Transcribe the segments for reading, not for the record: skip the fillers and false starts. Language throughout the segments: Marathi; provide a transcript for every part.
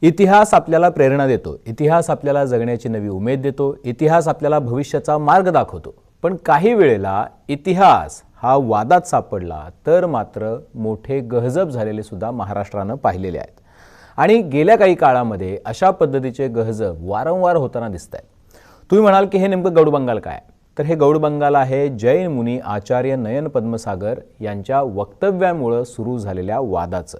इतिहास आपल्याला प्रेरणा देतो, इतिहास आपल्याला जगण्याची नवी उमेद देतो, इतिहास आपल्याला भविष्याचा मार्ग दाखवतो. पण काही वेळेला इतिहास हा वादात सापडला तर मात्र मोठे गहजब झालेले सुद्धा महाराष्ट्रानं पाहिलेले आहेत. आणि गेल्या काही काळामध्ये अशा पद्धतीचे गहजब वारंवार होताना दिसत आहेत. तुम्ही म्हणाल की हे नेमकं गौडबंगाल काय? तर हे गौडबंगाल आहे जैन मुनी आचार्य नयन पद्मसागर यांच्या वक्तव्यामुळे सुरू झालेल्या वादाचं.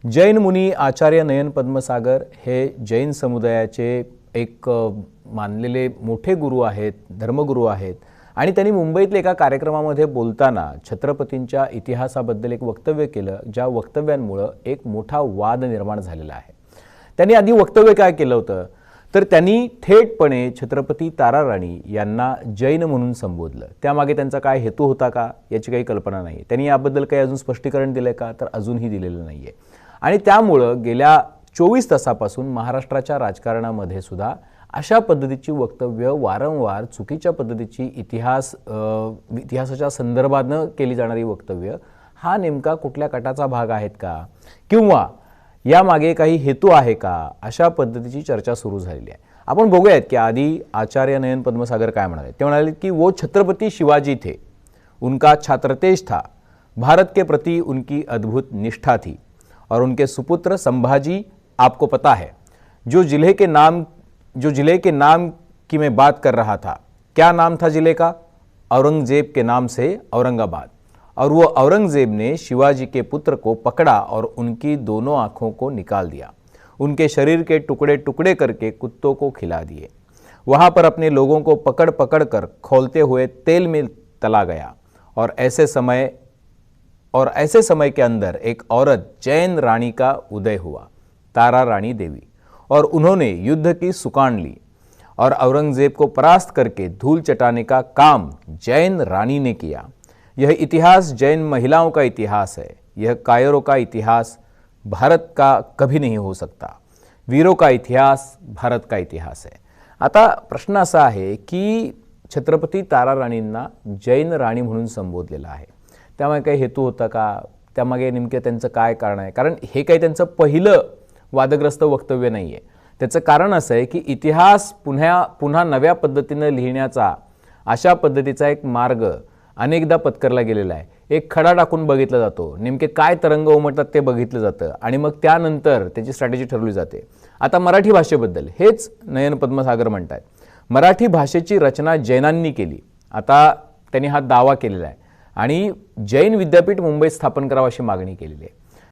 जैन मुनी आचार्य नयन पद्मसागर हे जैन समुदायाचे एक मानलेले मोठे गुरु आहेत, धर्मगुरू आहेत. आणि त्यांनी मुंबईतल्या एका कार्यक्रमामध्ये बोलताना छत्रपतींच्या इतिहासाबद्दल एक वक्तव्य केलं, ज्या वक्तव्यांमुळे एक मोठा वाद निर्माण झालेला आहे. त्यांनी आधी वक्तव्य काय केलं होतं तर त्यांनी थेटपणे छत्रपती ताराराणी यांना जैन म्हणून संबोधलं. त्यामागे त्यांचा काय हेतू होता का याची काही कल्पना नाही. त्यांनी याबद्दल काही अजून स्पष्टीकरण दिले का तर अजूनही दिलेलं नाही आहे. आणि त्यामुळं गेल्या 24 तासापासून महाराष्ट्राच्या राजकारणामध्ये सुद्धा अशा पद्धतीची वक्तव्य वारंवार चुकीच्या पद्धतीची इतिहासाच्या संदर्भानं केली जाणारी वक्तव्य हा नेमका कुठल्या कटाचा भाग आहेत का किंवा यामागे काही हेतू आहे का अशा पद्धतीची चर्चा सुरू झालेली आहे. आपण बघूयात की आधी आचार्य नयन पद्मसागर काय म्हणाले. ते म्हणाले की वो छत्रपती शिवाजी थे, उनका छात्र तेज था, भारत के प्रति उनकी अद्भुत निष्ठा थी और उनके सुपुत्र संभाजी आपको पता है जो जिले के नाम की मैं बात कर रहा था. क्या नाम था जिले का? औरंगजेब के नाम से औरंगाबाद. और वो औरंगजेब ने शिवाजी के पुत्र को पकड़ा और उनकी दोनों आंखों को निकाल दिया. उनके शरीर के टुकड़े टुकड़े करके कुत्तों को खिला दिए. वहाँ पर अपने लोगों को पकड़ पकड़ कर खौलते हुए तेल में तला गया. और ऐसे समय के अंदर एक औरत जैन रानी का उदय हुआ, तारा रानी देवी. और उन्होंने युद्ध की सुकान ली और औरंगजेब को परास्त करके धूल चटाने का काम जैन रानी ने किया. यह इतिहास जैन महिलाओं का इतिहास है. यह कायरों का इतिहास भारत का कभी नहीं हो सकता. वीरों का इतिहास भारत का इतिहास है. आता प्रश्न असा आहे की छत्रपती तारा राणींना जैन राणी म्हणून संबोधलेलं आहे. त्यामुळे काही हेतू होता का? त्यामागे नेमके त्यांचं काय कारण आहे? कारण हे काही त्यांचं पहिलं वादग्रस्त वक्तव्य नाही आहे. त्याचं कारण असं आहे की इतिहास पुन्हा नव्या पद्धतीनं लिहिण्याचा अशा पद्धतीचा एक मार्ग अनेकदा पत्करला गेलेला आहे. एक खडा टाकून बघितला जातो, नेमके काय तरंग उमटतात ते बघितलं जातं आणि मग त्यानंतर त्याची स्ट्रॅटेजी ठरवली जाते. आता मराठी भाषेबद्दल हेच नयन पद्मसागर म्हणतात. मराठी भाषेची रचना जैनांनी केली. आता त्यांनी हा दावा केलेला आहे आणि जैन विद्यापीठ मुंबईत स्थापन करावं अशी मागणी केलेली आहे.